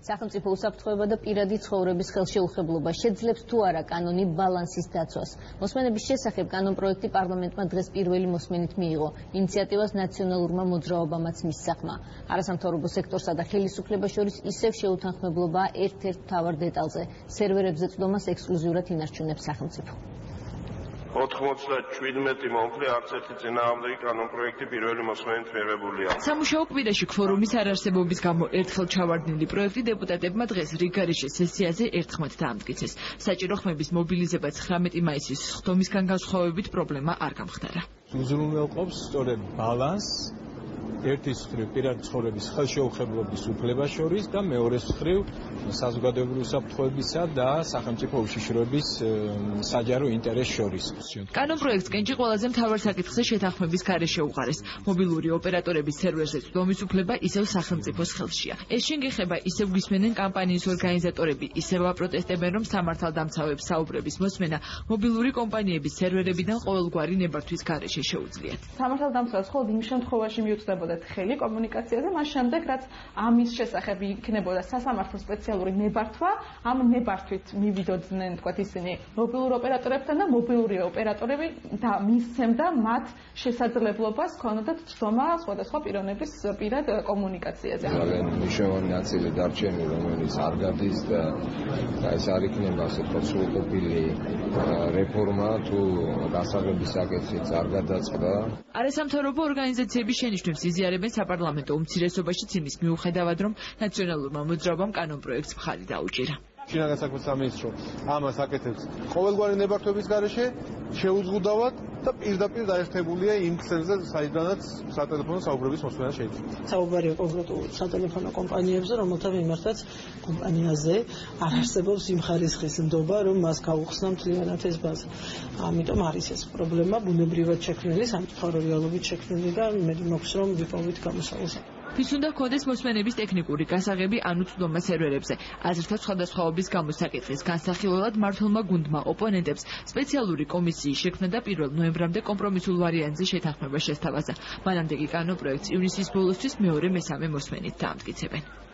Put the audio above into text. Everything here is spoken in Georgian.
სახელმწიფო უსაფრთხოება და პირადი ცხოვრების ხელშეუხებლობა შეძლებს თუ არა კანონი ბალანსის დაცვას. მოსმენების შესახებ კანონპროექტი პარლამენტმა დღეს პირველი მოსმენით მიიღო. ინიციატივას ნაციონალურმა მოძრაობამაც მისსახმა. არასამთავრობო სექტორსა და ხელისუფლებას შორის ისევ შეუთანხმებლობაა ერთ-ერთ მთავარ დეტალზე. სერვერებზე წვდომას ექსკლუზიურად ინარჩუნებს სახელმწიფო. 97 მომხდარი არც ერთი წინააღმდეგი კანონპროექტი პირველი მოსმენით მიღებულია. სამუშაო კვირაში ქვორუმის არარსებობის გამო ერთხელ ჩავარდნილი პროექტი დეპუტატებმა დღეს რიგგარეშე სესიაზე ერთხმად დაამტკიცეს. საჭირო ხმების მობილიზება 19 მაისის სხდომისგან განსხვავებით პრობლემა არ გამხდარა. უზრუნველყოფს სწორედ ბალანსს ერთის მხრივ პირადი ცხოვრების ხელშეუხებლობის უფლებას შორის და მეორეს მხრივ საზოგადოებრივი უსაფრთხოებისა და სახელმწიფო უშიშროების საჯარო ინტერესს შორის. კანონპროექტს კენჭი ყველაზე მთავარ საკითხზე შეთანხმების გარეშე უყარეს. მობილური ოპერატორების სერვერზე წვდომის უფლება ისევ სახელმწიფოს ხელშია. ეს შეგეხება ისევ გვისმენენ კამპანიის ორგანიზატორები, ისევ აპროტესტებენ, რომ სამართალდამცავებს საუბრების მოსმენა მობილური კომპანიების სერვერებიდან ყოველგვარი ნებართვის გარეშე შეუძლიათ. სამართალდამცავებს მხოლოდ იმ შემთხვევაში მიუწვდებოდათ ხელი კომუნიკაციაზე, მას შემდეგ რაც ამის შესახებ იქნებოდა სასამართლო სპეციალური ნებართვა, ამ ნებართვით მივიდოდნენ თქვათ ისინი მობილურ ოპერატორებთან და მობილური ოპერატორები და მისცემდა მათ შესაძლებლობას ქონოდათ წვდომა სხვადასხვა პიროვნების პირად კომუნიკაციაზე. ძალიან მნიშვნელოვანი ნაწილი დარჩენილი, რომელიც არ გადის და ეს არ იქნება ასე თქვა სრულყოფილი რეფორმა თუ გასაღების საკითხიც არ გადაწყდა. არასამთავრობო ორგანიზაციების შენიშვნებს იზიარებენ საპარლამენტო უმცირესობაშიც იმის მიუხედავად, რომ ნაციონალურმა მოძრაობამ კანონპროექტს მხარი დაუჭირა. შინაგან საქმეთა სამინისტრო ამას აკეთებს ყოველგვარი ნებართვების გარეშე შეუზღუდავად და პირდაპირ დაერთებულია იმ ქსელზე, საიდანაც სატელეფონო საუბრების მოსმენა შეიძლება. საუბარია კონკრეტულ სატელეფონო კომპანიებზე, რომელთა მიმართაც კომპანიაზე არ არსებობს იმ ხარისხის ნდობა, რომ მას გაუხსნა მთლიანად ეს ბაზა. ამიტომ არის ეს პრობლემა ბუნებრივად შექმნილი, სამწუხარო რეალობით შექმნილი და მე მოგს რომ ვიპოვით გამოსავალს. ვის უნდა ჰქონდეს მოსმენების ტექნიკური გასაღები ანუ წვდომა სერვერებზე. აზრთა სხვადასხვაობის გამო საკითხის განსახილველად მმართველმა გუნდმა ოპონენტებს სპეციალური კომისიის შექმნა და 1 ნოემბრამდე კომპრომისულ ვარიანტზე შეთანხმება შესთავაზა. მანამდე კი კანონპროექტს ივნისის ბოლოსთვის მეორე მესამე მოსმენით დაამტკიცებენ.